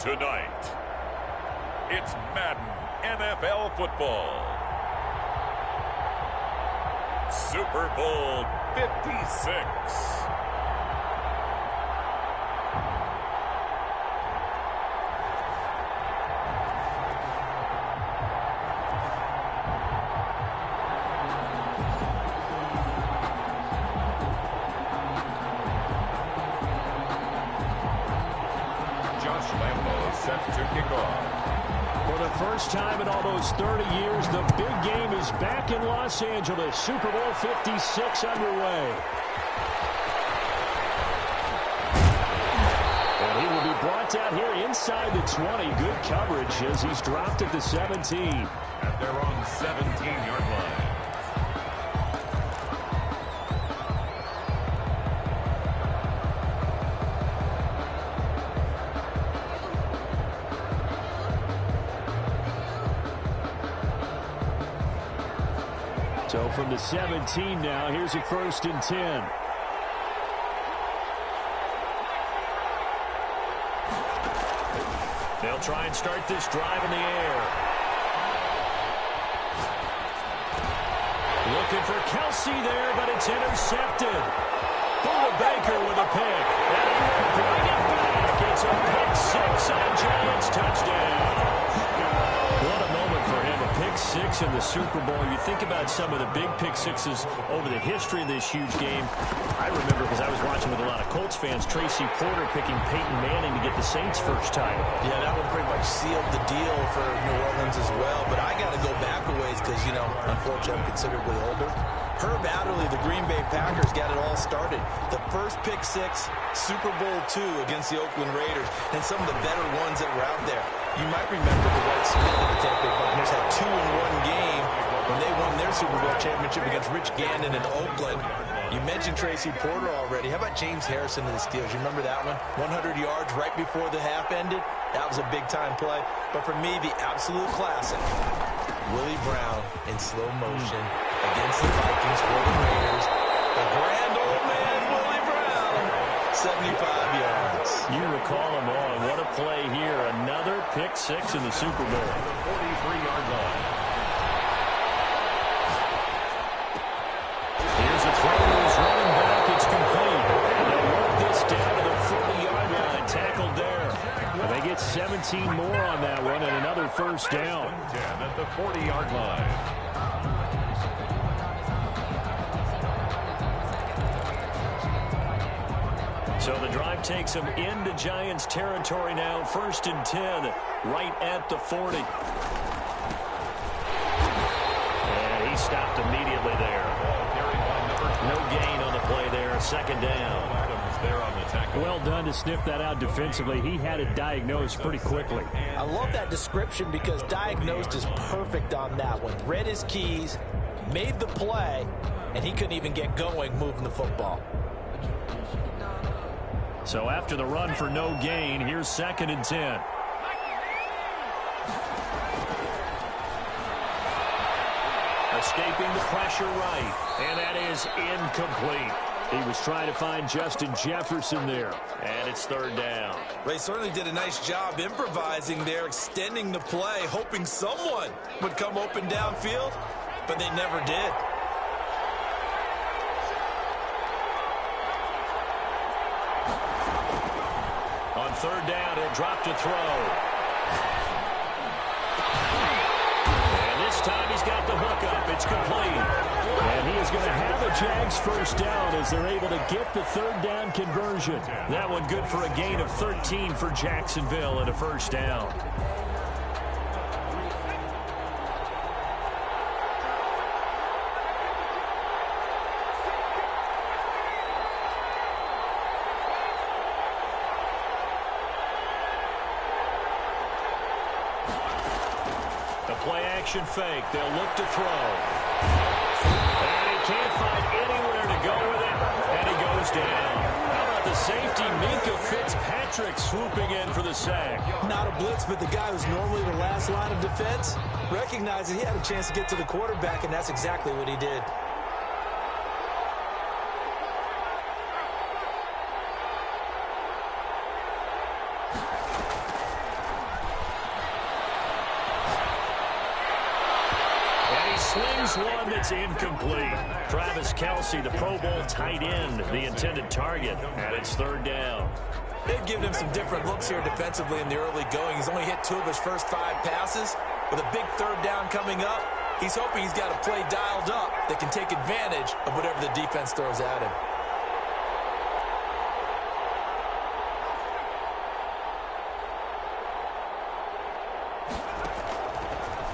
Tonight, it's Madden NFL football. Super Bowl 56. Set to kick off. For the first time in almost 30 years, the big game is back in Los Angeles. Super Bowl 56 underway. And he will be brought down here inside the 20. Good coverage as he's dropped at the 17. At their own 17-yard line. So from the 17 now, here's a 1st and 10. They'll try and start this drive in the air. Looking for Kelsey there, but it's intercepted. Buda Baker with a pick. And he will bring it back. It's a pick 6 on Giants touchdown. What a moment for him, a pick 6 in the Super Bowl. You think about some of the big pick 6s over the history of this huge game. I remember, because I was watching with a lot of Colts fans, Tracy Porter picking Peyton Manning to get the Saints' first title. Yeah, that one pretty much sealed the deal for New Orleans as well. But I got to go back a ways because, you know, unfortunately I'm considerably older. Herb Adderley, the Green Bay Packers, got it all started. The first pick 6, Super Bowl II against the Oakland Raiders, and some of the better ones that were out there. You might remember the White Smith and the Tampa Bay Buccaneers had 2 in one game when they won their Super Bowl championship against Rich Gannon in Oakland. You mentioned Tracy Porter already. How about James Harrison and the Steelers? You remember that one? 100 yards right before the half ended. That was a big-time play. But for me, the absolute classic, Willie Brown in slow motion against the Vikings for the Raiders. The grand old man, Willie Brown, 75 yards. You recall them all. What a play here. Another pick 6 in the Super Bowl. 43-yard line. Here's a throw to his running back. It's complete. And they'll work this down to the 40-yard line. Tackled there. And they get 17 more on that one and another first down. 10 at the 40-yard line. So the drive takes them into Giants territory now. 1st and 10, right at the 40. And he stopped immediately there. No gain on the play there. 2nd down. Well done to sniff that out defensively. He had it diagnosed pretty quickly. I love that description because diagnosed is perfect on that one. Read his keys, made the play, and he couldn't even get going moving the football. So after the run for no gain, here's 2nd and 10. Escaping the pressure right, and that is incomplete. He was trying to find Justin Jefferson there, and it's 3rd down. Ray certainly did a nice job improvising there, extending the play, hoping someone would come open downfield, but they never did. On 3rd down, he'll drop to throw. And this time he's got the hook up. It's complete. And he is going to have a Jags first down as they're able to get the 3rd down conversion. That one good for a gain of 13 for Jacksonville and a first down. Play-action fake. They'll look to throw. And he can't find anywhere to go with it. And he goes down. How about the safety, Minka Fitzpatrick, swooping in for the sack. Not a blitz, but the guy who's normally the last line of defense recognized that he had a chance to get to the quarterback, and that's exactly what he did. this one that's incomplete. Travis Kelce, the Pro Bowl tight end, the intended target, and it's third down. They've given him some different looks here defensively in the early going. He's only hit 2 of his first 5 passes. With a big third down coming up, he's hoping he's got a play dialed up that can take advantage of whatever the defense throws at him.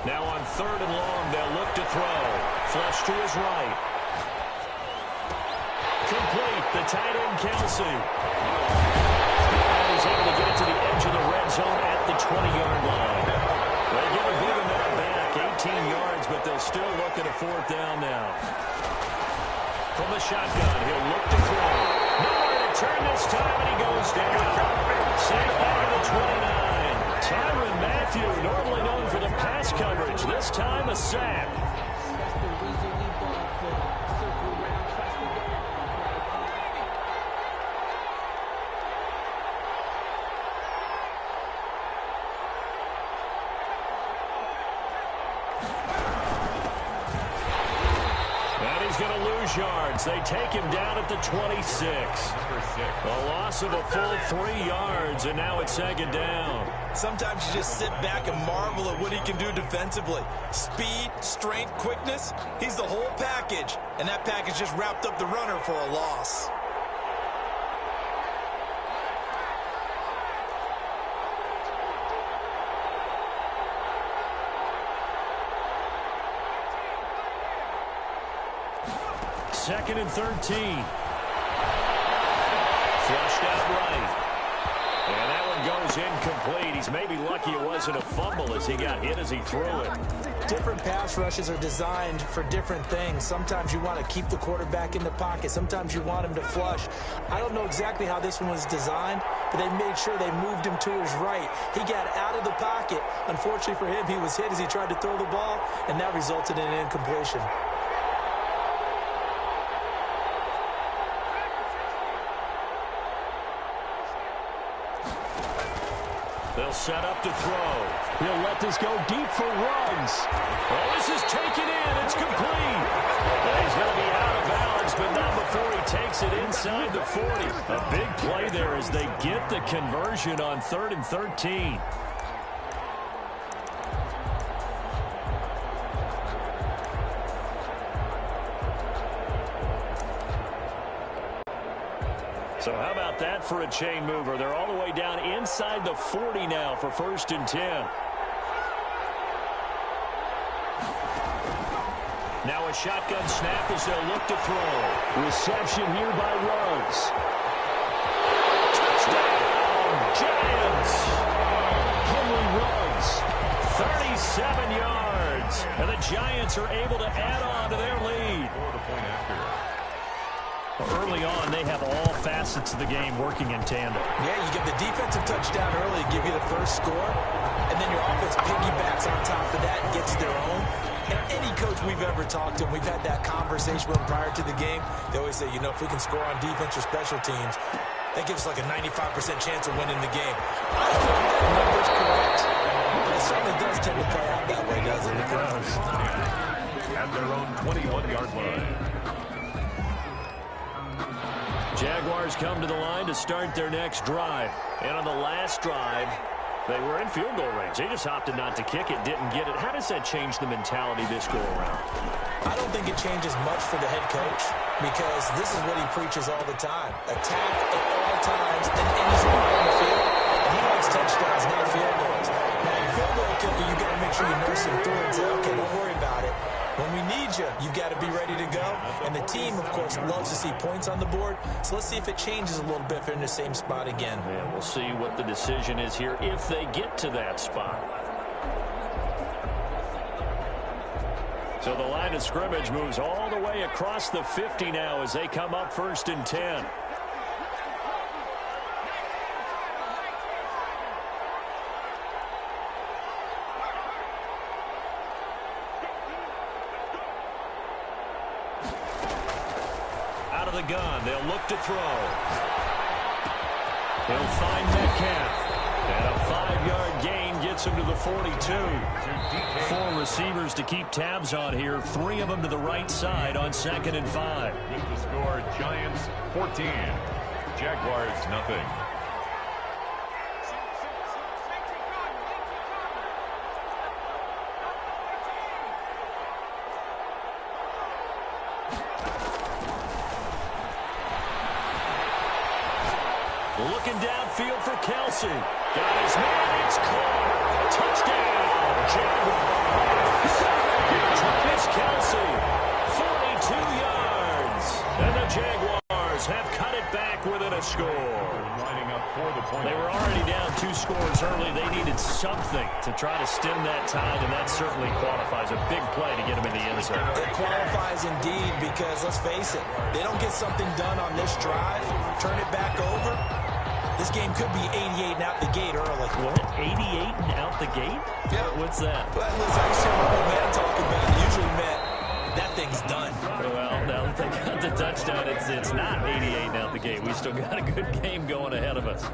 Now on third and long, they'll look to throw. Flush to his right. Complete, the tight end Kelce. And he's able to get it to the edge of the red zone at the 20-yard line. They get a big amount back, 18 yards, but they'll still look at a fourth down now. From the shotgun, he'll look to throw. Nowhere to turn this time, and he goes down. Safe back at the 29. Tyrann Mathieu, normally known for the pass coverage, this time a sack. And he's going to lose yards. They take him down at the 26. A loss of a full 3 yards, and now it's second down. Sometimes you just sit back and marvel at what he can do defensively. Speed, strength, quickness, he's the whole package. And that package just wrapped up the runner for a loss. Second and 13. Flushed out right. And that one goes incomplete. He's maybe lucky it wasn't a fumble as he got hit as he threw it. Different pass rushes are designed for different things. Sometimes you want to keep the quarterback in the pocket. Sometimes you want him to flush. I don't know exactly how this one was designed, but they made sure they moved him to his right. He got out of the pocket. Unfortunately for him, he was hit as he tried to throw the ball, and that resulted in an incompletion. They'll set up to throw. He'll let this go deep for Ruggs. Oh, this is taken in. It's complete. And he's going to be out of bounds, but not before he takes it inside the 40. A big play there as they get the conversion on 3rd and 13. So how about that for a chain mover? They're all the way down inside the 40 now for 1st and 10. Now a shotgun snap as they'll look to throw. Reception here by Ruggs. Touchdown, Giants! Henry Ruggs, 37 yards. And the Giants are able to add on to their lead. Early on, they have all facets of the game working in tandem. Yeah, you get the defensive touchdown early, give you the first score, and then your offense piggybacks on top of that and gets their own. And any coach we've ever talked to, and we've had that conversation with them prior to the game, they always say, you know, if we can score on defense or special teams, that gives us like a 95% chance of winning the game. I don't know if that number's correct, but it certainly does tend to play out that way, doesn't it? At their own 21-yard line. Jaguars come to the line to start their next drive. And on the last drive, they were in field goal range. They just opted not to kick it, didn't get it. How does that change the mentality this go-around? I don't think it changes much for the head coach because this is what he preaches all the time. Attack at all times in any spot on the field. And he likes touchdowns, not field goals. Now, in field goal kicker, you've got to make sure you nurse him through and say, okay, don't worry about it. When we need you, you've got to be ready to go. And the team, of course, loves to see points on the board. So let's see if it changes a little bit if they're in the same spot again. Yeah, we'll see what the decision is here if they get to that spot. So the line of scrimmage moves all the way across the 50 now as they come up 1st and 10. of the gun. They'll look to throw. He'll find Metcalf. And a 5-yard gain gets him to the 42. 4 receivers to keep tabs on here. 3 of them to the right side on 2nd and 5. With the score, Giants 14, Jaguars nothing. Looking downfield for Kelsey. Got his man. It's caught. Touchdown, Jaguars. Travis Kelsey, 42 yards. And the Jaguars have cut it back within a score. Lining up for the point. They were already down 2 scores early. They needed something to try to stem that tide, and that certainly qualifies. A big play to get them in the end zone. It qualifies indeed because, let's face it, they don't get something done on this drive, turn it back over. This game could be 88 and out the gate early. What? 88 and out the gate? Yeah. What's that? Well, listen, I saw what man talking about. It usually meant that thing's done. Well, now that they got the touchdown, it's not 88 and out the gate. We still got a good game going ahead of us.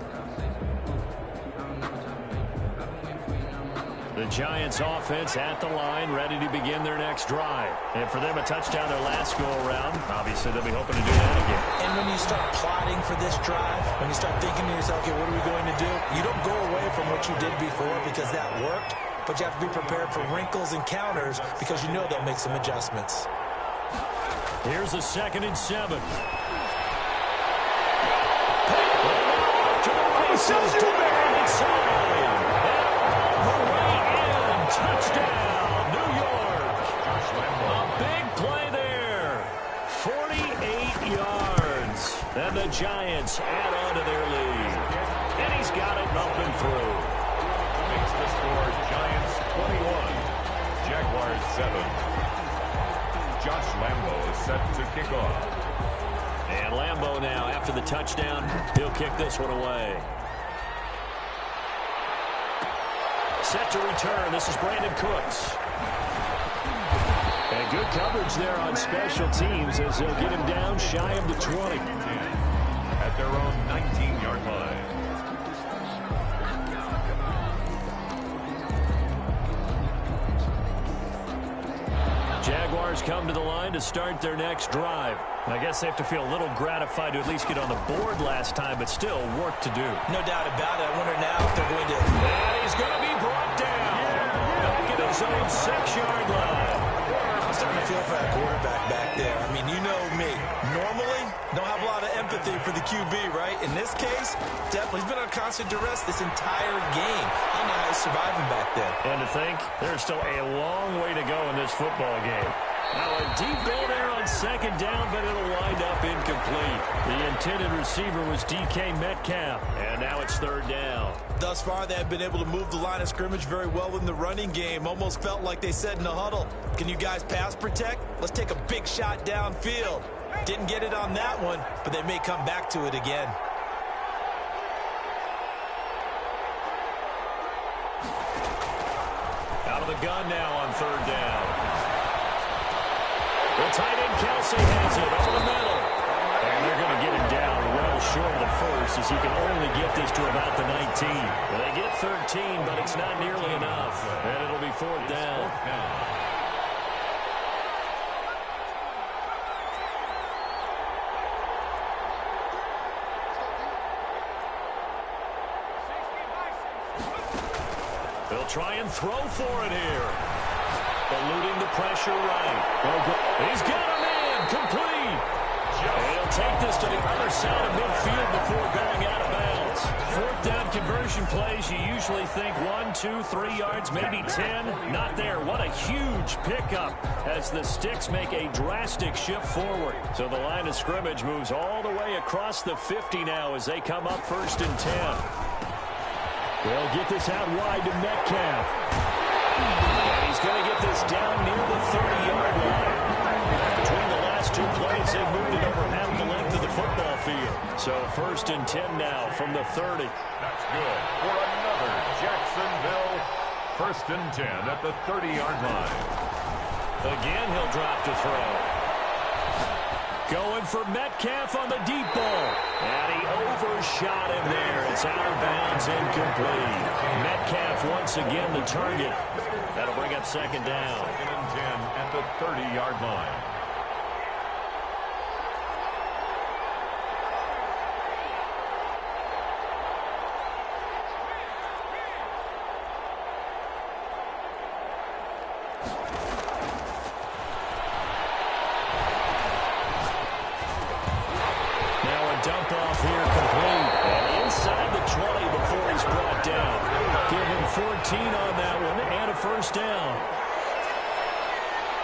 The Giants offense at the line, ready to begin their next drive. And for them, a touchdown their last go-around. Obviously, they'll be hoping to do that again. And when you start plotting for this drive, when you start thinking to yourself, okay, what are we going to do? You don't go away from what you did before because that worked, but you have to be prepared for wrinkles and counters because you know they'll make some adjustments. Here's a 2nd and 7. To the races, touchdown, New York. A big play there. 48 yards. And the Giants add on to their lead. And he's got it up and through. Makes the score Giants 21, Jaguars 7. Josh Lambo is set to kick off. And Lambo now, after the touchdown, he'll kick this one away. Set to return. This is Brandon Cooks. And good coverage there on special teams as they'll get him down shy of the 20. At their own 19-yard line. Jaguars come to the line to start their next drive. And I guess they have to feel a little gratified to at least get on the board last time, but still work to do. No doubt about it. I wonder now if they're going to... And he's going to be brought down. Back at his own 6-yard line. I'm starting to feel for that quarterback back there. I mean, you know me. Normally, don't have a lot of empathy for the QB, right? In this case, definitely. He's been on constant duress this entire game. I don't know how he's surviving back there. And to think, there's still a long way to go in this football game. Now a deep ball there on 2nd down, but it'll wind up incomplete. The intended receiver was DK Metcalf, and now it's 3rd down. Thus far, they have been able to move the line of scrimmage very well in the running game. Almost felt like they said in the huddle, can you guys pass protect? Let's take a big shot downfield. Didn't get it on that one, but they may come back to it again. Out of the gun now on 3rd down. The tight end Kelsey has it over the middle. And they're going to get him down well short of the first as he can only get this to about the 19. Well, they get 13, but it's not nearly enough. And it'll be 4th down. They'll try and throw for it here. Eluding the pressure right. He's got a man complete. And he'll take this to the other side of midfield before going out of bounds. 4th down conversion plays, you usually think 1, 2, 3 yards, maybe 10. Not there. What a huge pickup as the Sticks make a drastic shift forward. So the line of scrimmage moves all the way across the 50 now as they come up 1st and 10. They'll get this out wide to Metcalf. And he's going to get this down near the 30-yard line. Between the last 2 plays, they've moved it over half the length of the football field. So 1st and 10 now from the 30. That's good for another Jacksonville 1st and 10 at the 30-yard line. Again, he'll drop to throw. Going for Metcalf on the deep ball. And he overshot him there as It's out of bounds, incomplete. Metcalf once again the target. That'll bring up second down. 2nd and 10 at the 30-yard line. Dump off here complete. And inside the 20 before he's brought down. Give him 14 on that one and a first down.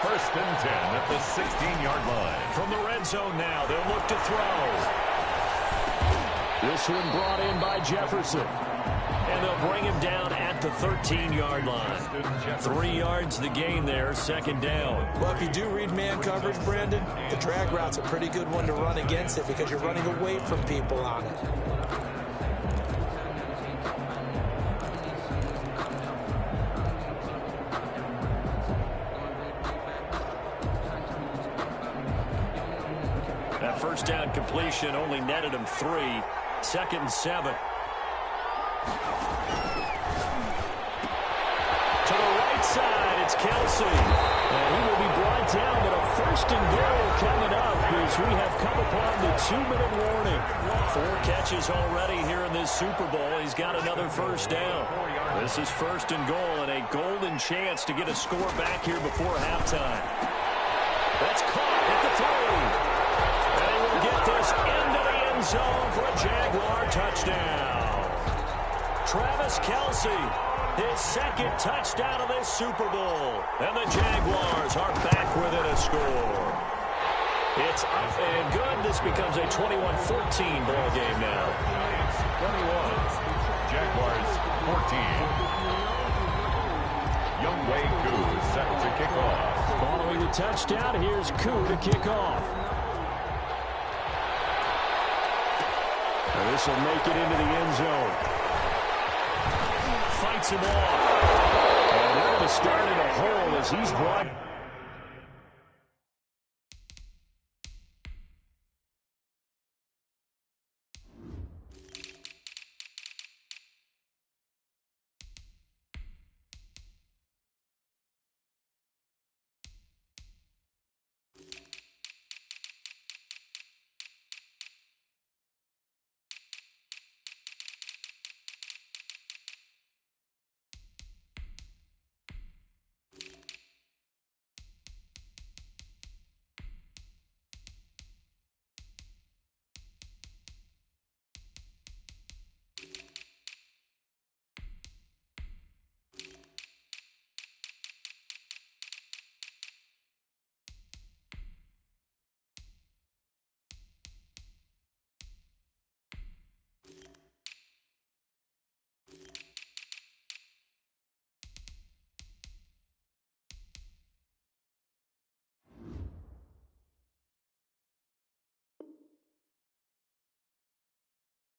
1st and 10 at the 16-yard line. From the red zone now, they'll look to throw. This one brought in by Jefferson. And they'll bring him down at the 13-yard line. 3 yards the gain there, second down. Well, if you do read man coverage, Brandon, the drag route's a pretty good one to run against it because you're running away from people on it. That first down completion only netted him 3. 2nd and 7. To the right side, it's Kelsey. And he will be brought down, but a 1st and goal coming up as we have come upon the 2-minute warning. 4 catches already here in this Super Bowl. He's got another first down. This is 1st and goal and a golden chance to get a score back here before halftime. That's caught at the 3. And they will get this into the end zone for a Jaguar touchdown. Travis Kelsey, his 2nd touchdown of this Super Bowl. And the Jaguars are back within a score. It's up and good. This becomes a 21-14 ball game now. Giants 21, Jaguars 14. Younghoe Koo is set to kick off. Following the touchdown, here's Koo to kick off. And this will make it into the end zone. Fights him off. And they're going to start in a hole as he's brought.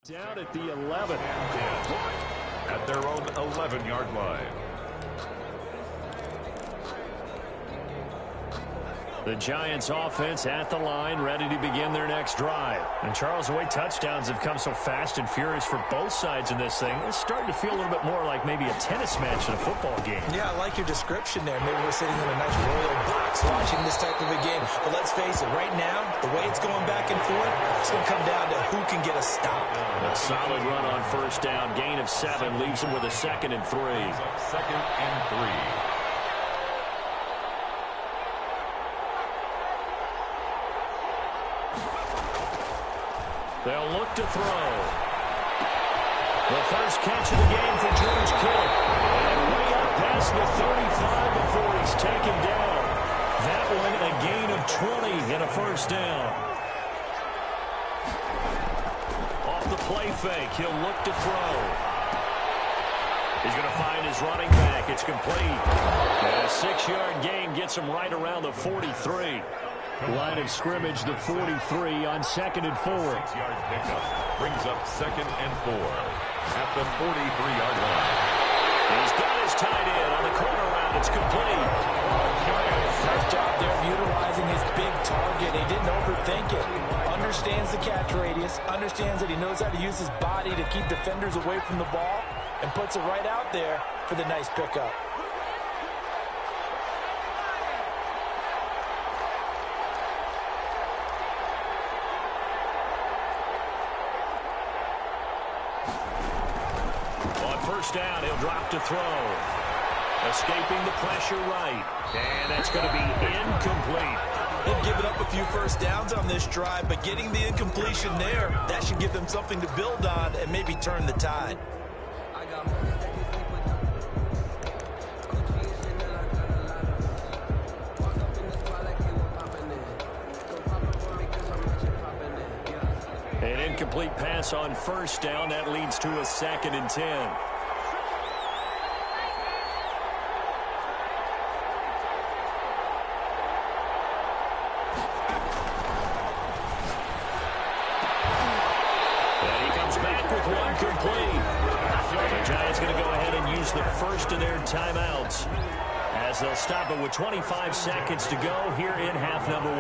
Down at the 11. At their own 11-yard line. The Giants offense at the line, ready to begin their next drive. And Charles, the way touchdowns have come so fast and furious for both sides in this thing, it's starting to feel a little bit more like maybe a tennis match in a football game. Yeah, I like your description there. Maybe we're sitting in a nice royal box watching this type of a game. But let's face it, right now, the way it's going back and forth, it's going to come down to who can get a stop. A solid run on first down. Gain of 7 leaves him with a 2nd and 3. 2nd and 3. They'll look to throw. The first catch of the game for George Kittle. And way up past the 35 before he's taken down. That one a gain of 20 and a first down. Off the play fake, he'll look to throw. He's going to find his running back. It's complete. And a 6-yard gain gets him right around the 43. Line of scrimmage, the 43 on 2nd and 4. 6-yard pickup brings up 2nd and 4 at the 43-yard line. He's got his tight end on the corner route. It's complete. Nice job there of utilizing his big target. He didn't overthink it. Understands the catch radius. Understands that he knows how to use his body to keep defenders away from the ball. And puts it right out there for the nice pickup. On first down, he'll drop to throw. Escaping the pressure right. And that's going to be incomplete. They've given up a few first downs on this drive, but getting the incompletion there, that should give them something to build on and maybe turn the tide. An incomplete pass on first down. That leads to a 2nd and 10. Complete. The Giants going to go ahead and use the first of their timeouts as they'll stop it with 25 seconds to go here in half number 1.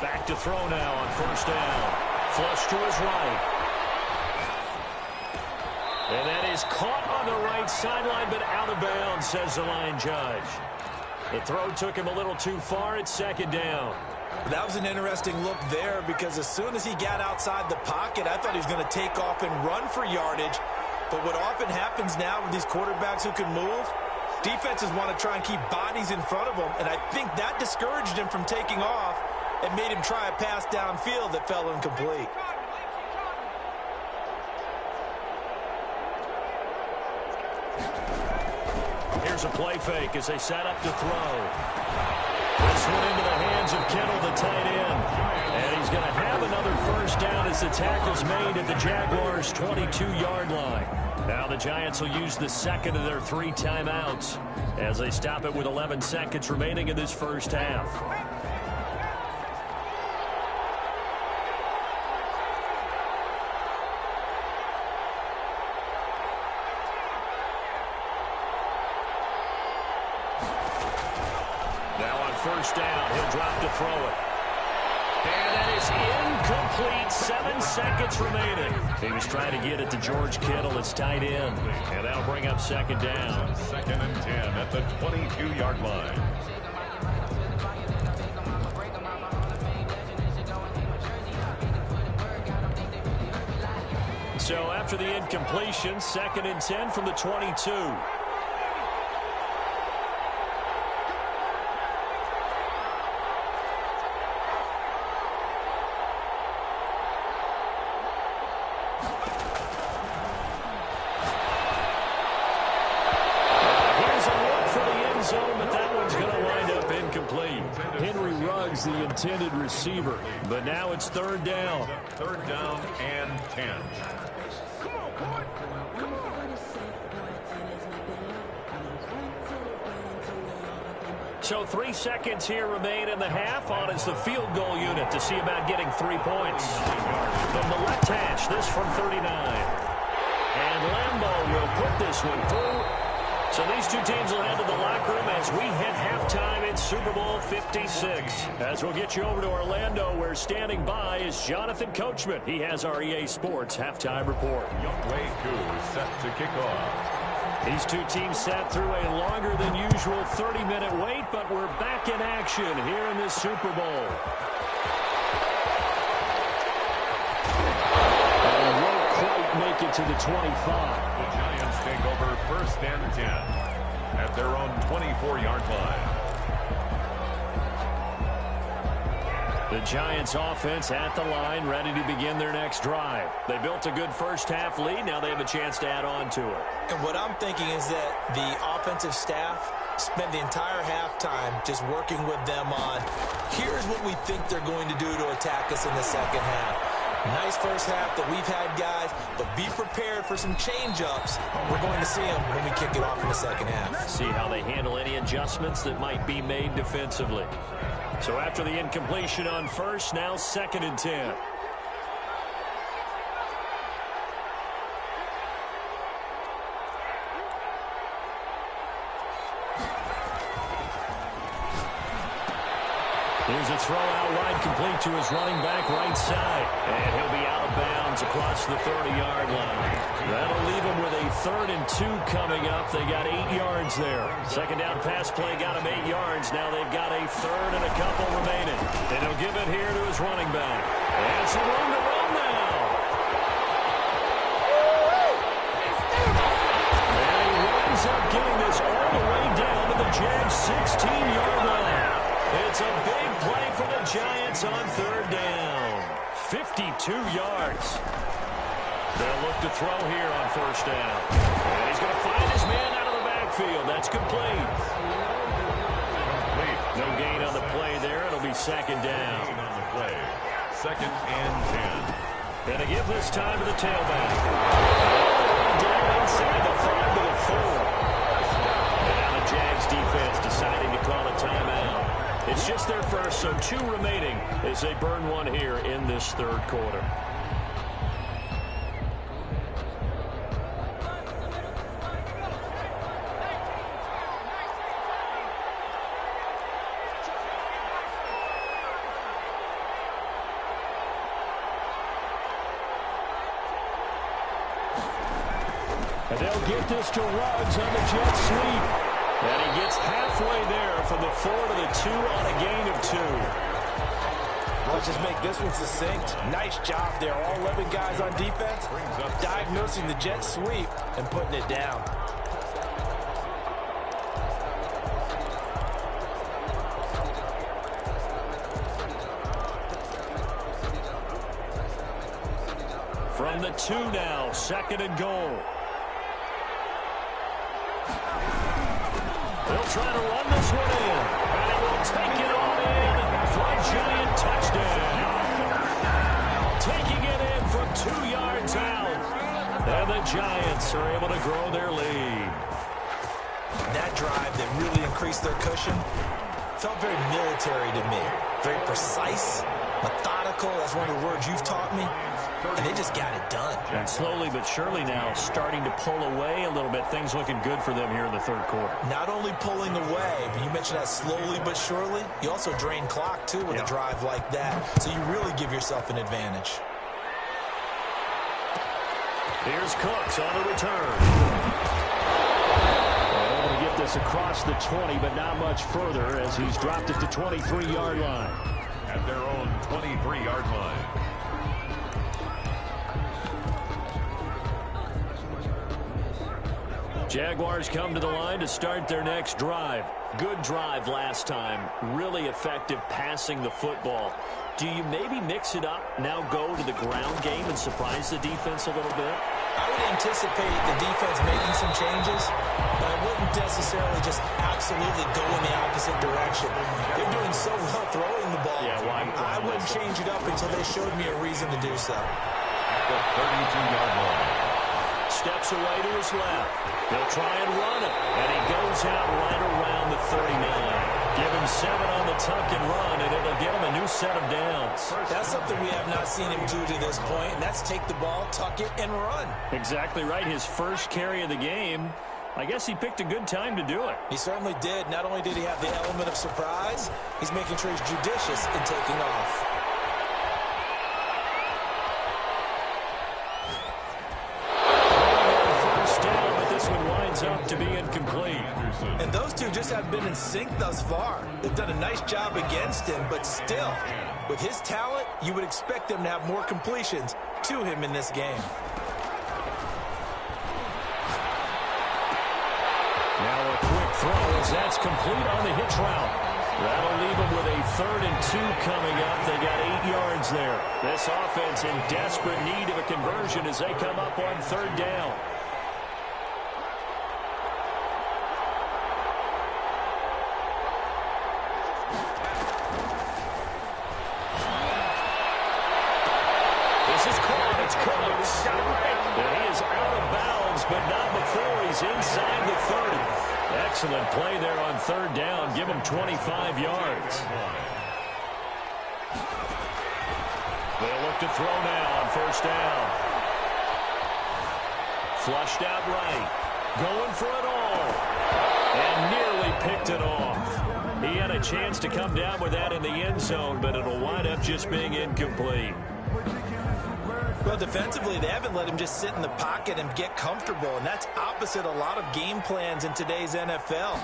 Back to throw now on first down. Flush to his right. And that is caught on the right sideline, but out of bounds, says the line judge. The throw took him a little too far. It's 2nd down. That was an interesting look there because as soon as he got outside the pocket, I thought he was going to take off and run for yardage. But what often happens now with these quarterbacks who can move, defenses want to try and keep bodies in front of them. And I think that discouraged him from taking off and made him try a pass downfield that fell incomplete. Here's a play fake as they set up to throw. This one into the hands of Kittle, the tight end. And he's going to have another first down as the tackle's made at the Jaguars' 22-yard line. Now the Giants will use the second of their 3 timeouts as they stop it with 11 seconds remaining in this first half. First down, he'll drop to throw it. And that is incomplete. 7 seconds remaining. He was trying to get it to George Kittle, his tight end. And that'll bring up 2nd down. 2nd and 10 at the 22-yard line. So after the incompletion, 2nd and 10 from the 22. The intended receiver, but now it's 3rd down. 3rd down and 10. So 3 seconds here remain in the half. On is the field goal unit to see about getting 3 points. From the left hash, this from 39. And Lambeau will put this one through. So these two teams will head to the locker room as we hit halftime in Super Bowl 56. As we'll get you over to Orlando, where standing by is Jonathan Coachman. He has our EA Sports halftime report. Youngway Koo is set to kick off. These two teams sat through a longer than usual 30-minute wait, but we're back in action here in this Super Bowl. And won't quite make it to the 25. The Giants take over 1st and 10 at their own 24-yard line. The Giants offense at the line, ready to begin their next drive. They built a good first half lead. Now they have a chance to add on to it. And what I'm thinking is that the offensive staff spent the entire halftime just working with them on, here's what we think they're going to do to attack us in the second half. Nice first half that we've had, guys, but be prepared for some change-ups. We're going to see them when we kick it off in the second half. See how they handle any adjustments that might be made defensively. So after the incompletion on first, now 2nd and 10. Here's a throw out wide, complete to his running back right side. And he'll be out of bounds across the 30-yard line. That'll leave him with a 3rd and 2 coming up. They got 8 yards there. Second down pass play got him 8 yards. Now they've got a 3rd and a couple remaining. And he'll give it here to his running back. And some room to run now. And he winds up getting this all the way down to the Jags' 16-yard line. It's a big play for the Giants on 3rd down. 52 yards. They'll look to throw here on 1st down. And he's going to find his man out of the backfield. That's complete. No gain on the play there. It'll be 2nd down. On the play. 2nd and 10. And to give this time to the tailback. Down inside the 5 to the 4. And now the Jags defense deciding to call a timeout. It's just their first, so 2 remaining as they burn one here in this 3rd quarter. And they'll get this to Ruggs on the jet sweep. And he gets halfway there from the 4 to the 2 on a gain of 2. Let's just make this one succinct. Nice job there. All 11 guys on defense diagnosing the jet sweep and putting it down. From the 2 now, 2nd and goal. They'll try to run this one in. And he will take it on in for a Giant touchdown. Taking it in from 2 yards out. And the Giants are able to grow their lead. That drive that really increased their cushion felt very military to me. Very precise, methodical. That's one of the words you've taught me. And they just got it done. And slowly but surely now starting to pull away a little bit. Things looking good for them here in the 3rd quarter. Not only pulling away, but you mentioned that slowly but surely. You also drain clock, too, with a drive like that. So you really give yourself an advantage. Here's Cooks on the return. Able to get this across the 20, but not much further as he's dropped it to 23-yard line. At their own 23-yard line. Jaguars come to the line to start their next drive. Good drive last time. Really effective passing the football. Do you maybe mix it up, now go to the ground game and surprise the defense a little bit? I would anticipate the defense making some changes, but I wouldn't necessarily just absolutely go in the opposite direction. They're doing so well throwing the ball. Yeah, well, I wouldn't change it up until they showed me a reason to do so. At the 32-yard line. Steps away to his left. They'll try and run it. And he goes out right around the 39. Give him 7 on the tuck and run, and it'll get him a new set of downs. That's something we have not seen him do to this point, and that's take the ball, tuck it, and run. Exactly right. His first carry of the game. I guess he picked a good time to do it. He certainly did. Not only did he have the element of surprise, he's making sure he's judicious in taking off. Up to be incomplete. And those two just haven't been in sync thus far. They've done a nice job against him, but still, with his talent, you would expect them to have more completions to him in this game. Now a quick throw as that's complete on the hitch route. That'll leave them with a 3rd and 2 coming up. They got 8 yards there. This offense in desperate need of a conversion as they come up on 3rd down. before he's inside the 30. Excellent play there on third down. Give him 25 yards. They'll look to throw now on first down. Flushed out right. Going for it all. And nearly picked it off. He had a chance to come down with that in the end zone, but it'll wind up just being incomplete. Well, defensively, they haven't let him just sit in the pocket and get comfortable, and that's opposite a lot of game plans in today's NFL.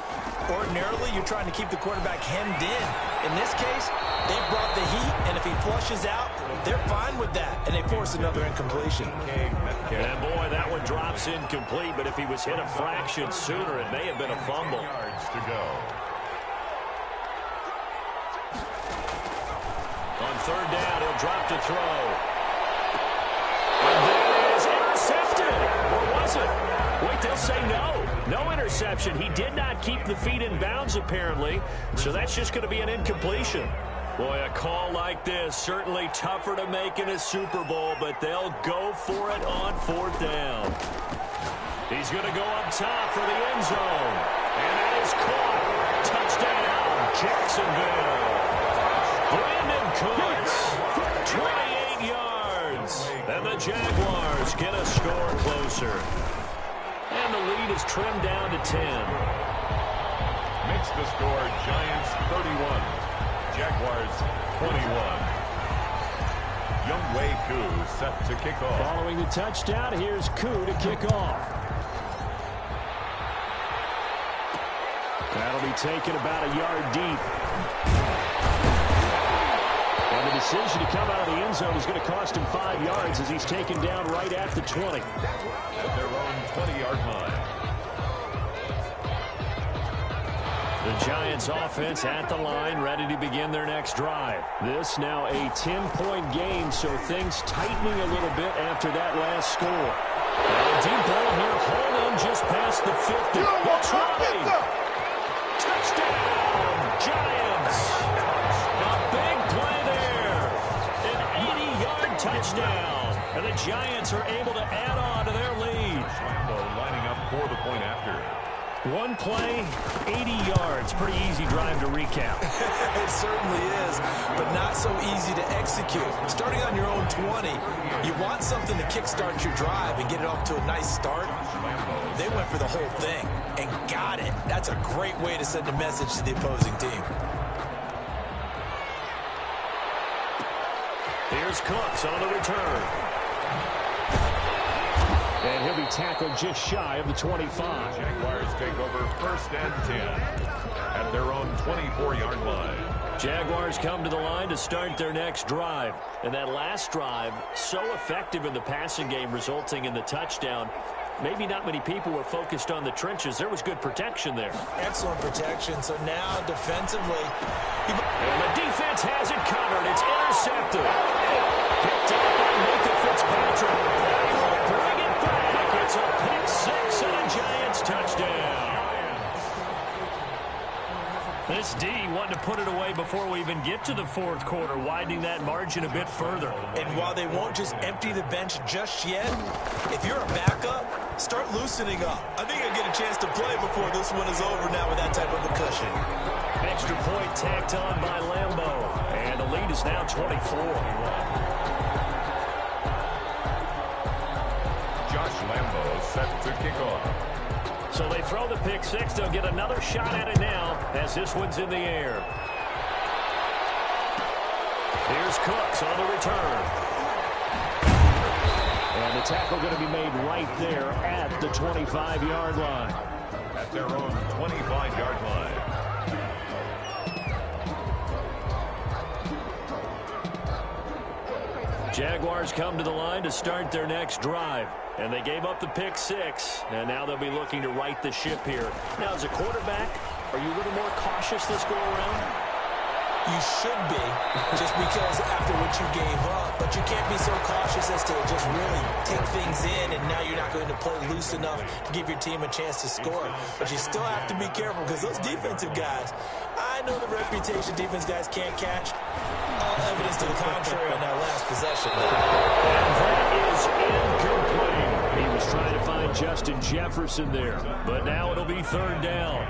Ordinarily, you're trying to keep the quarterback hemmed in. In this case, they brought the heat, and if he flushes out, they're fine with that, and they force another incompletion. And boy, that one drops incomplete, but if he was hit a fraction sooner, it may have been a fumble. Yards to go. On third down, he'll drop to throw. And that is intercepted. Or was it? Wait, they'll say no. No interception. He did not keep the feet in bounds, apparently. So that's just going to be an incompletion. Boy, a call like this, certainly tougher to make in a Super Bowl, but they'll go for it on fourth down. He's going to go up top for the end zone. And that is caught. Touchdown, Jacksonville. Brandon Cooks, 28 yards. And the Jaguars get a score closer. And the lead is trimmed down to 10. Makes the score Giants 31. Jaguars 21. Younghoe Koo set to kick off. Following the touchdown, here's Koo to kick off. That'll be taken about a yard deep. And the decision to come out of the end zone is going to cost him 5 yards as he's taken down right at the 20. At their own 20-yard line. The Giants offense at the line, ready to begin their next drive. This now a 10-point game, so things tightening a little bit after that last score. And a deep ball here, hauled in just past the 50. That's right. Touchdown, Giants. A big play there. An 80-yard touchdown. And the Giants are able to add on to their lead. Lambo lining up for the point after. One play, 80 yards. Pretty easy drive to recap. It certainly is, but not so easy to execute. Starting on your own 20, you want something to kickstart your drive and get it off to a nice start. They went for the whole thing and got it. That's a great way to send a message to the opposing team. Here's Cooks on the return. And he'll be tackled just shy of the 25. Jaguars take over first and 10 at their own 24-yard line. Jaguars come to the line to start their next drive. And that last drive, so effective in the passing game, resulting in the touchdown. Maybe not many people were focused on the trenches. There was good protection there. Excellent protection. So now defensively. And the defense has it covered. It's intercepted. Picked up by Micah Fitzpatrick. That will bring it back. It's a pick six and a Giants touchdown. This D wanted to put it away before we even get to the fourth quarter, widening that margin a bit further. And while they won't just empty the bench just yet, if you're a backup, start loosening up. I think you'll get a chance to play before this one is over now with that type of a cushion. Extra point tacked on by Lambo. And the lead is now 24. Josh Lambo set to kick off. So they throw the pick six. They'll get another shot at it now as this one's in the air. Here's Cooks on the return. And the tackle going to be made right there at the 25-yard line. At their own 25-yard line. Jaguars come to the line to start their next drive. And they gave up the pick six, and now they'll be looking to right the ship here. Now, as a quarterback, are you a little more cautious this go-around? You should be, just because after what you gave up. But you can't be so cautious as to just really take things in, and now you're not going to play loose enough to give your team a chance to score. But you still have to be careful, because those defensive guys, I know the reputation defense guys can't catch. All evidence to the contrary on that last possession. And that is incomplete. He was trying to find Justin Jefferson there. But now it'll be third down.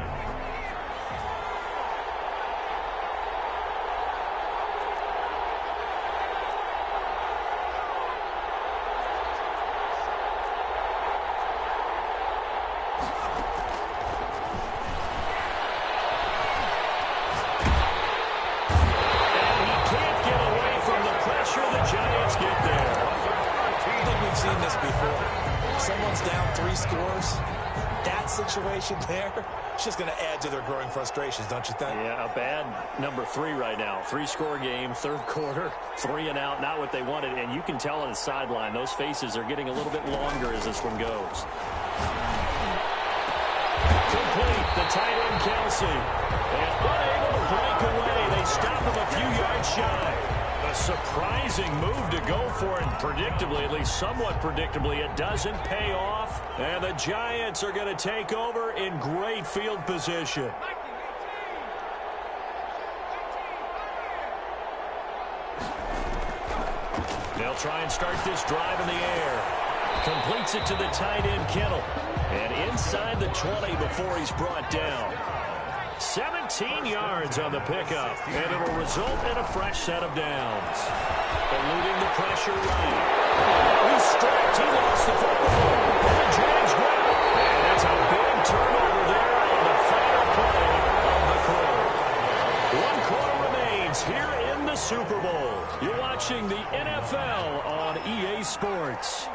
Situation there, it's just going to add to their growing frustrations, don't you think? Yeah, a bad number 3 right now. 3-score game, third quarter, 3 and out, not what they wanted. And you can tell on the sideline, those faces are getting a little bit longer as this one goes. Complete, the tight end Kelsey. And unable to break away. They stop him a few yards shy. A surprising move to go for it, predictably, at least somewhat predictably, it doesn't pay off. And the Giants are going to take over in great field position. They'll try and start this drive in the air. Completes it to the tight end Kittle. And inside the 20 before he's brought down. 17 yards on the pickup, and it'll result in a fresh set of downs. Eluding the pressure right. He's stripped. He lost the football. And the Jags grab it. And that's a big turnover there on the final play of the quarter. 1 quarter remains here in the Super Bowl. You're watching the NFL on EA Sports.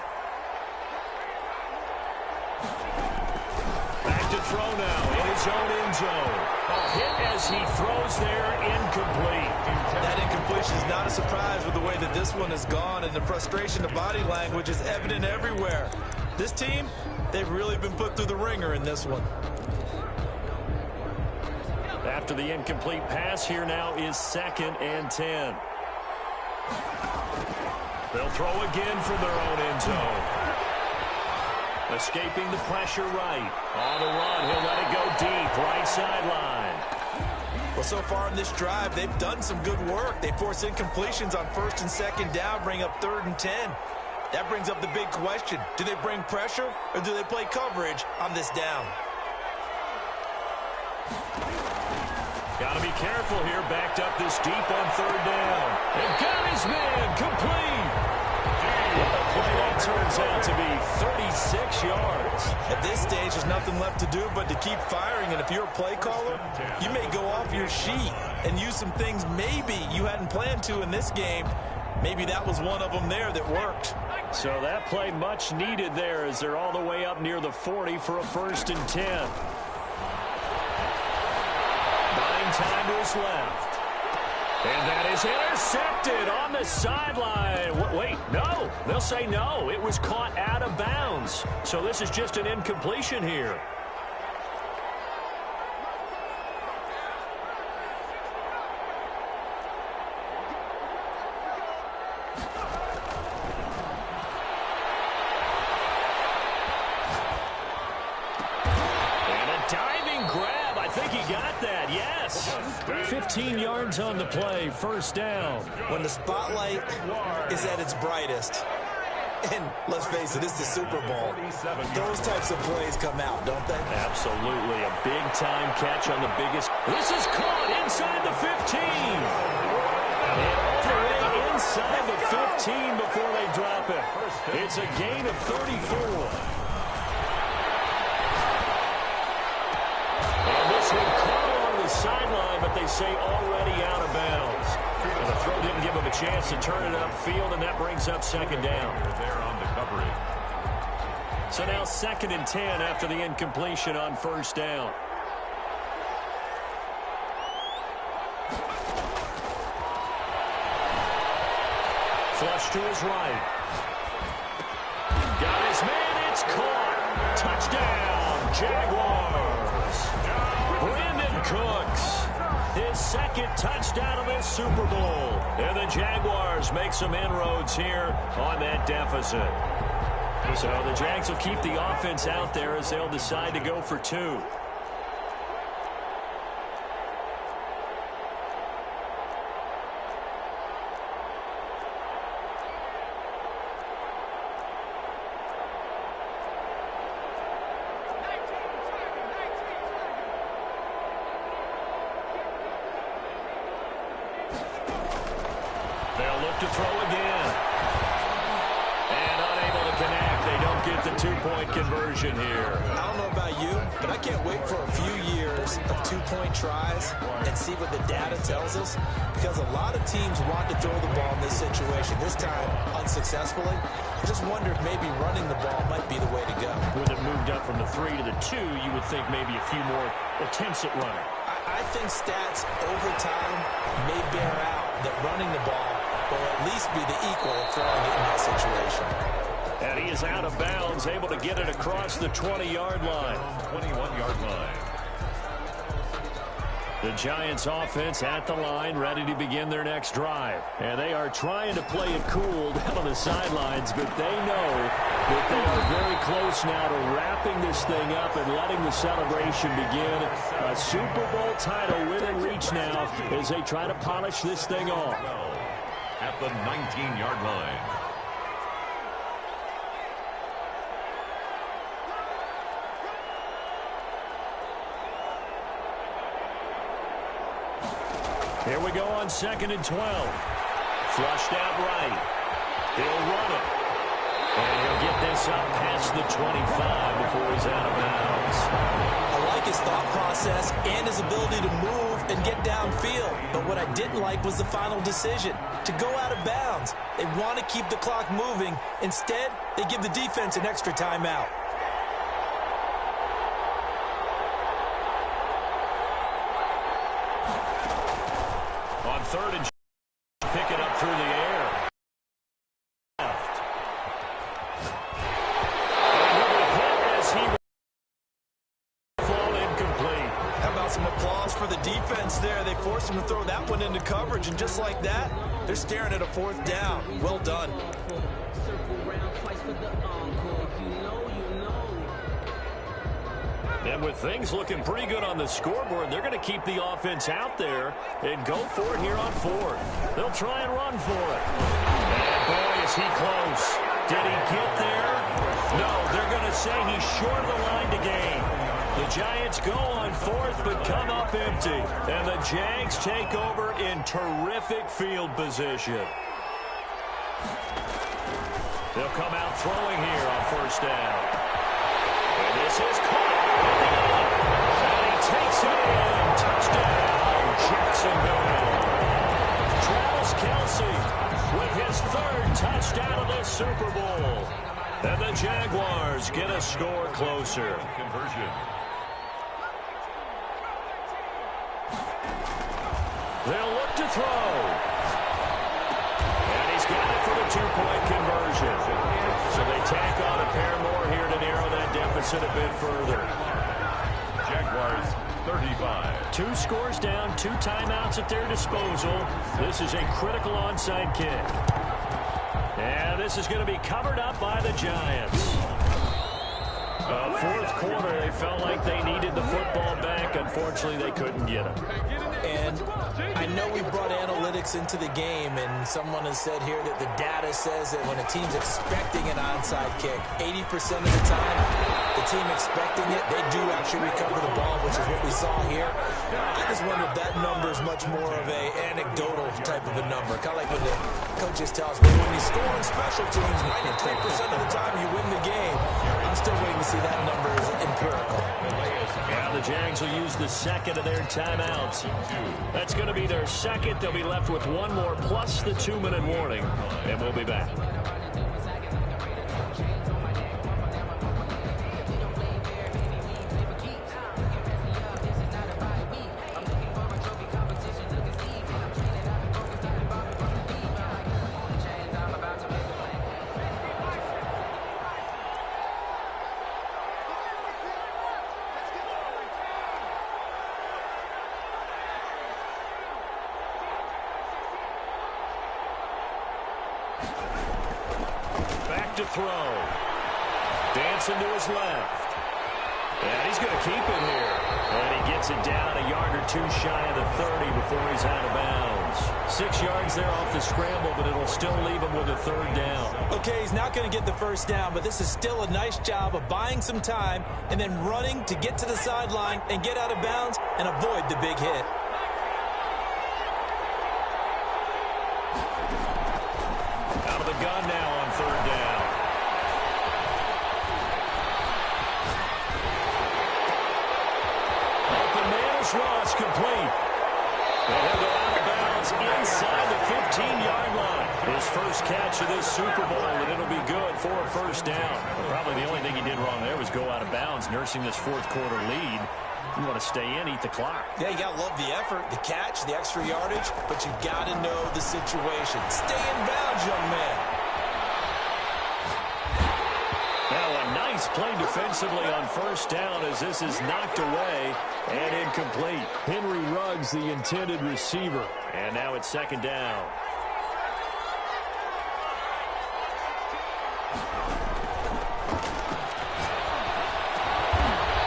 Back to throw now in his own end zone. A hit as he throws there, incomplete. That incompletion is not a surprise with the way that this one has gone, and the frustration, the body language is evident everywhere. This team, they've really been put through the ringer in this one. After the incomplete pass, here now is 2nd and 10. They'll throw again from their own end zone. Escaping the pressure right. On the run, he'll let it go deep, right sideline. Well, so far in this drive, they've done some good work. They force incompletions on 1st and 2nd down, bring up 3rd and 10. That brings up the big question. Do they bring pressure, or do they play coverage on this down? Got to be careful here, backed up this deep on 3rd down. And got his man, complete. Play that turns out to be 36 yards. At this stage, there's nothing left to do but to keep firing. And if you're a play caller, you may go off your sheet and use some things maybe you hadn't planned to in this game. Maybe that was one of them there that worked. So that play much needed there as they're all the way up near the 40 for a 1st and 10. 9-timers left. And that is intercepted on the sideline. Wait, no. They'll say no. It was caught out of bounds. So this is just an incompletion here. And a diving grab. I think he got that, yes. 15 yards on the play, 1st down. When the spotlight is at its brightest, and let's face it, it's the Super Bowl, those types of plays come out, don't they? Absolutely. A big-time catch on the biggest. This is caught inside the 15. And all the way inside the 15 before they drop it. It's a gain of 34. And this one caught along the sideline, but they say already out of bounds. And the throw didn't give him a chance to turn it upfield, and that brings up 2nd down. There on the coverage. So now 2nd and 10 after the incompletion on 1st down. Flush to his right. Got his man, it's caught. Touchdown, Jaguars. Brandon Cooks, his 2nd touchdown of this Super Bowl. And the Jaguars make some inroads here on that deficit. So the Jags will keep the offense out there as they'll decide to go for 2. to throw again. And unable to connect. They don't get the two-point conversion here. I don't know about you, but I can't wait for a few years of two-point tries and see what the data tells us, because a lot of teams want to throw the ball in this situation, this time unsuccessfully. I just wonder if maybe running the ball might be the way to go. With it moved up from the 3 to the 2, you would think maybe a few more attempts at running. I think stats over time may bear out that running the ball will at least be the equal of throwing it in that situation. And he is out of bounds, able to get it across the 20-yard line. 21-yard line. The Giants offense at the line, ready to begin their next drive. And they are trying to play it cool down on the sidelines, but they know that they are very close now to wrapping this thing up and letting the celebration begin. A Super Bowl title within reach now as they try to polish this thing off. At the 19-yard line. Here we go on 2nd and 12. Flushed out right. He'll run it. And he'll get this up past the 25 before he's out of bounds. I like his thought process and his ability to move and get downfield. But what I didn't like was the final decision, to go out of bounds. They want to keep the clock moving. Instead, they give the defense an extra timeout. On 3rd and pick it up through the air. Left. And he will hit as he will fall incomplete. How about some applause for the defense there? They forced him to throw that one into coverage, and just like that, they're staring at a 4th down. Well done. And with things looking pretty good on the scoreboard, they're going to keep the offense out there and go for it here on 4th. They'll try and run for it. And boy, is he close. Did he get there? No, they're going to say he's short of the line to gain. The Giants go on 4th but come up empty. And the Jags take over in terrific field position. They'll come out throwing here on 1st down. And this is caught. And he takes it in. Touchdown, Jacksonville. Travis Kelce with his 3rd touchdown of this Super Bowl. And the Jaguars get a score closer. Conversion. They'll look to throw. And he's got it for the 2-point conversion. So they tack on a pair more here to narrow that deficit a bit further. Jaguars 35. 2 scores down, 2 timeouts at their disposal. This is a critical onside kick. And this is going to be covered up by the Giants. 4th quarter, they felt like they needed the football back. Unfortunately, they couldn't get it. And I know we brought analytics into the game, and someone has said here that the data says that when a team's expecting an onside kick, 80% of the time, the team expecting it, they do actually recover the ball, which is what we saw here. I just wonder if that number is much more of a anecdotal type of a number. Kind of like when the coaches tell us, when you score on special teams, 93% of the time you win the game. I'm still waiting to see that number is empirical. Yeah, the Jags will use the 2nd of their timeouts. That's going to be their 2nd. They'll be left with 1 more plus the 2-minute warning, and we'll be back. To throw. Dancing to his left. And he's going to keep it here. And he gets it down a yard or 2 shy of the 30 before he's out of bounds. 6 yards there off the scramble, but it'll still leave him with a 3rd down. Okay, he's not going to get the 1st down, but this is still a nice job of buying some time and then running to get to the sideline and get out of bounds and avoid the big hit. the gun now on third down. Open man is Ross, complete. And he'll go out of bounds inside the 15-yard line. His first catch of this Super Bowl, and it'll be good for a first down. Probably the only thing he did wrong there was go out of bounds, nursing this fourth-quarter lead. You want to stay in, eat the clock. Yeah, you got to love the effort, the catch, the extra yardage, but you got to know the situation. Stay in bounds, young man. Now a nice play defensively on first down as this is knocked away and incomplete. Henry Ruggs, the intended receiver. And now it's second down.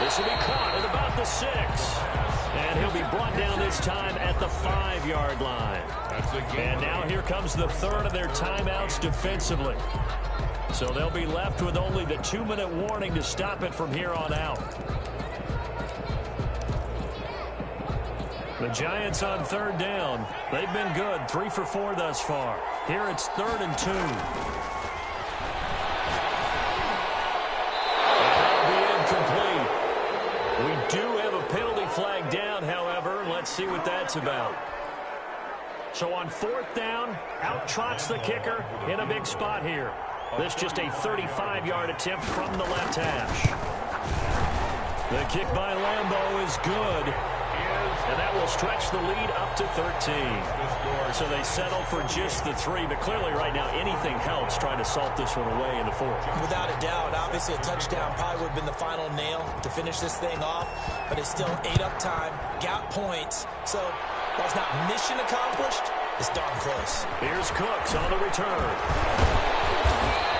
This will be caught at about the 6. And he'll be brought down this time at the 5-yard line. And now here comes the third of their timeouts defensively. So they'll be left with only the 2-minute warning to stop it from here on out. The Giants on third down. They've been good, 3 for 4 thus far. Here it's 3rd and 2. We do have a penalty flag down, however. Let's see what that's about. So on 4th down, out trots the kicker in a big spot here. This just a 35-yard attempt from the left hash. The kick by Lambeau is good. And that will stretch the lead up to 13. So they settle for just the 3. But clearly right now anything helps trying to salt this one away in the 4th. Without a doubt, obviously a touchdown probably would have been the final nail to finish this thing off. But it's still 8 up time, got points. So that's not mission accomplished. It's darn close. Here's Cooks on the return.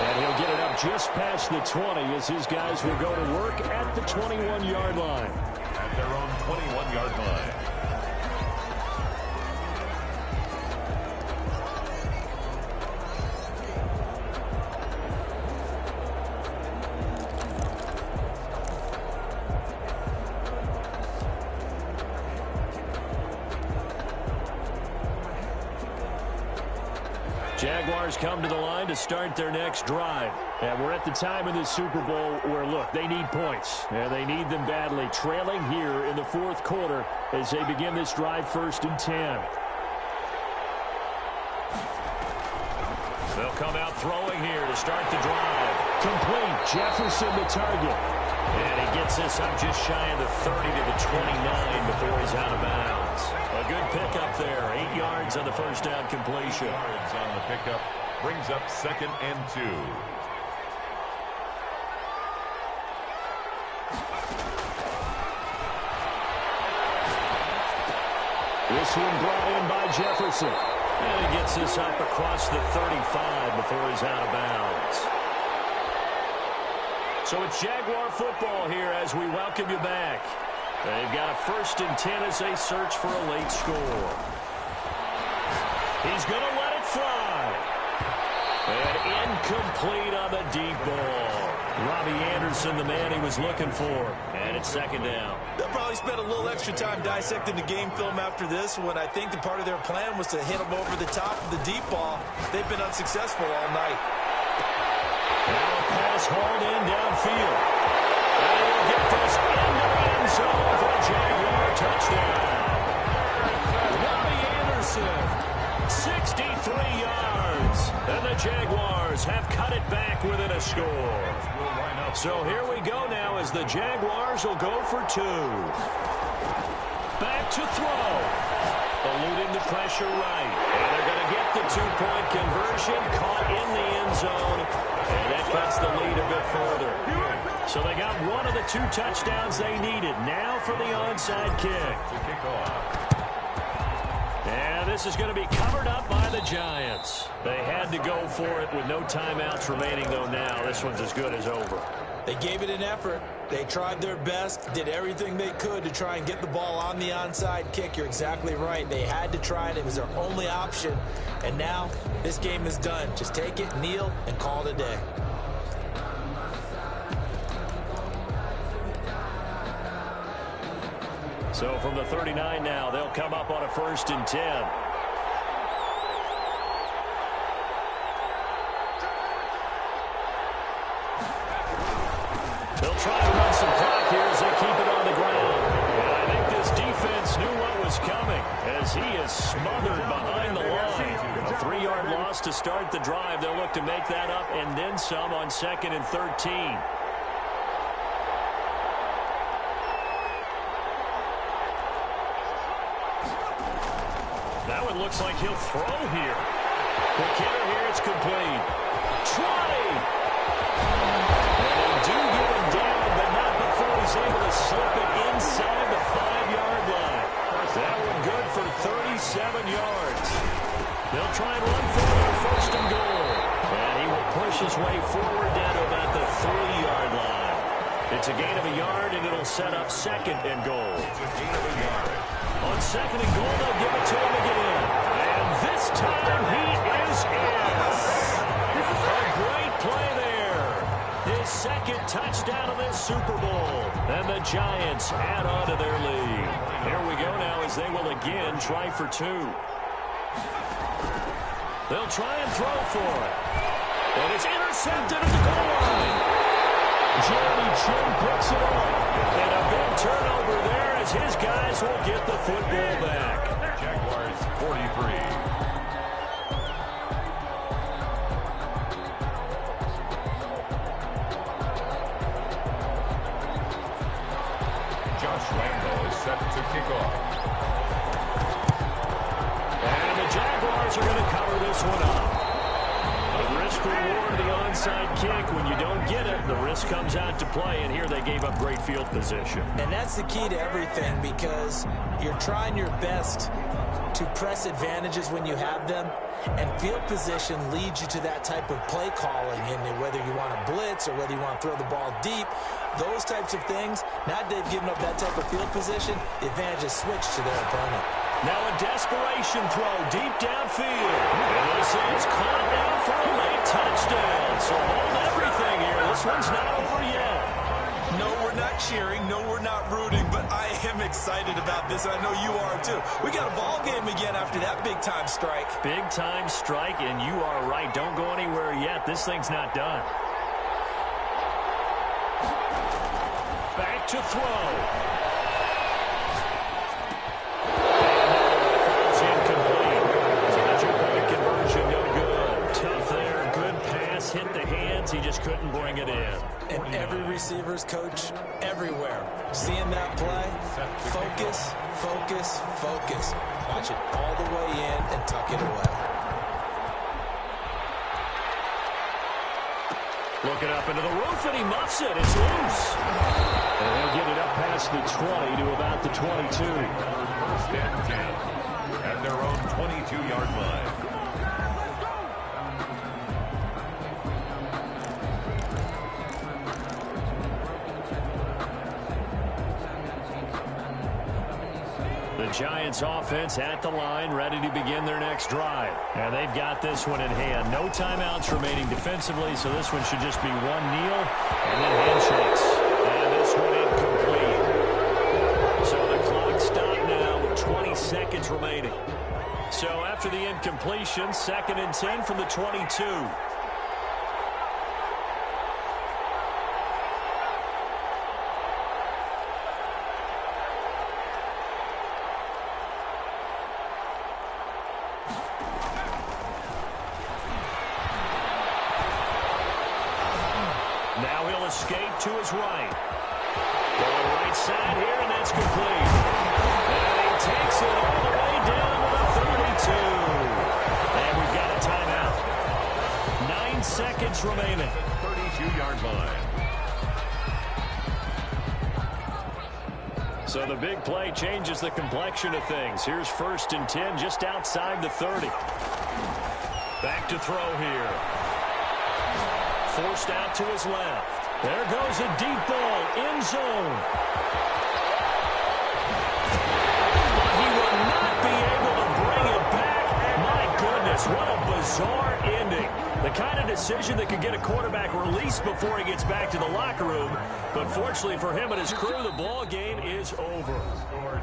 And he'll get it up just past the 20 as his guys will go to work at the 21-yard line. At their own 21-yard line. Jaguars come to the line to start their next drive. And we're at the time in the Super Bowl where, look, they need points. And they need them badly. Trailing here in the 4th quarter as they begin this drive 1st and 10. They'll come out throwing here to start the drive. Complete. Jefferson the target. And he gets this up just shy of the 30 to the 29 before he's out of bounds. A good pickup there. 8 yards on the first down completion. 8 yards on the pickup brings up 2nd and 2. This one brought in by Jefferson. And he gets this up across the 35 before he's out of bounds. So it's Jaguar football here as we welcome you back. They've got a 1st and 10 as they search for a late score. He's going to let it fly. And incomplete on the deep ball. Robbie Anderson, the man he was looking for. And it's 2nd down. They'll probably spend a little extra time dissecting the game film after this one. I think the part of their plan was to hit them over the top of the deep ball. They've been unsuccessful all night. Now a pass hauled in downfield. And he'll get this into the end zone for a Jaguar touchdown. Robbie Anderson, 63 yards. And the Jaguars have cut it back within a score. So here we go now as the Jaguars will go for 2. Back to throw. Eluding the pressure right. And they're going to get the 2-point conversion. Caught in the end zone. And that cuts the lead a bit further. So they got one of the 2 touchdowns they needed. Now for the onside kick. And this is going to be covered up by the Giants. They had to go for it with no timeouts remaining, though now. This one's as good as over. They gave it an effort. They tried their best, did everything they could to try and get the ball on the onside kick. You're exactly right. They had to try it. It was their only option. And now this game is done. Just take it, kneel, and call it a day. So from the 39 now, they'll come up on a 1st and 10. loss to start the drive. They'll look to make that up and then some on 2nd and 13. Now it looks like he'll throw here. The kidder here, it's complete. 20! And they do get him down, but not before he's able to slip it inside the 5-yard line. That one good for 37 yards. They'll try and run for it on 1st and goal. And he will push his way forward down to about the 3-yard line. It's a gain of a yard, and it'll set up 2nd and goal. It's a gain of a yard. On 2nd and goal, they'll give it to him again. And this time he is in. A great play there. His 2nd touchdown of this Super Bowl. And the Giants add on to their lead. Here we go now as they will again try for 2. They'll try and throw for it. And it's intercepted at the goal line. Jeremy Chin picks it up. And a big turnover there as his guys will get the football back. Jaguars 43. Josh Lambo is set to kick off. And the Jaguars are going to cover this one up. The risk-reward of the onside kick. When you don't get it, the risk comes out to play, and here they gave up great field position. And that's the key to everything, because you're trying your best to press advantages when you have them, and field position leads you to that type of play calling, and whether you want to blitz or whether you want to throw the ball deep, those types of things. Now they've given up that type of field position, the advantage is switched to their opponent. Now a desperation throw deep downfield. And this is caught down for a late touchdown. So hold everything here. This one's not over yet. No, we're not cheering. No, we're not rooting. But I am excited about this. I know you are, too. We got a ball game again after that big-time strike. Big-time strike, and you are right. Don't go anywhere yet. This thing's not done. Back to throw. Hit the hands, he just couldn't bring it in. And every receiver's coach everywhere. Seeing that play, focus, focus, focus. Watch it all the way in and tuck it away. Looking up into the roof, and he muffs it. It's loose. And they'll get it up past the 20 to about the 22. 1st and 10 at their own 22-yard line. The Giants offense at the line, ready to begin their next drive. And they've got this one in hand. No timeouts remaining defensively, so this one should just be one kneel and then handshakes. And this one incomplete. So the clock stopped now with 20 seconds remaining. So after the incompletion, 2nd and 10 from the 22. Now he'll escape to his right. Going right side here, and that's complete. And he takes it all the way down to the 32. And we've got a timeout. 9 seconds remaining. 32-yard line. So the big play changes the complexion of things. Here's 1st and 10 just outside the 30. Back to throw here. Forced out to his left. There goes a deep ball, end zone. He will not be able to bring it back. My goodness, what a bizarre ending. The kind of decision that could get a quarterback released before he gets back to the locker room. But fortunately for him and his crew, the ball game is over.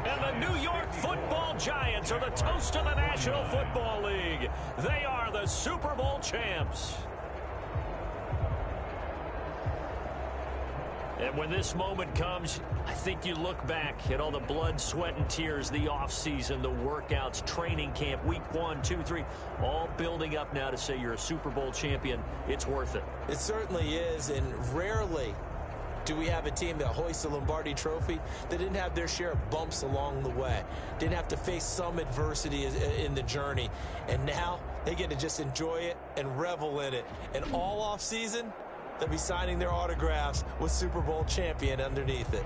And the New York Football Giants are the toast of the National Football League. They are the Super Bowl champs. And when this moment comes, I think you look back at all the blood, sweat, and tears, the offseason, the workouts, training camp, week 1, 2, 3, all building up now to say you're a Super Bowl champion. It's worth it. It certainly is, and rarely do we have a team that hoists the Lombardi Trophy that didn't have their share of bumps along the way, didn't have to face some adversity in the journey, and now they get to just enjoy it and revel in it. And all off season, they'll be signing their autographs with Super Bowl champion underneath it.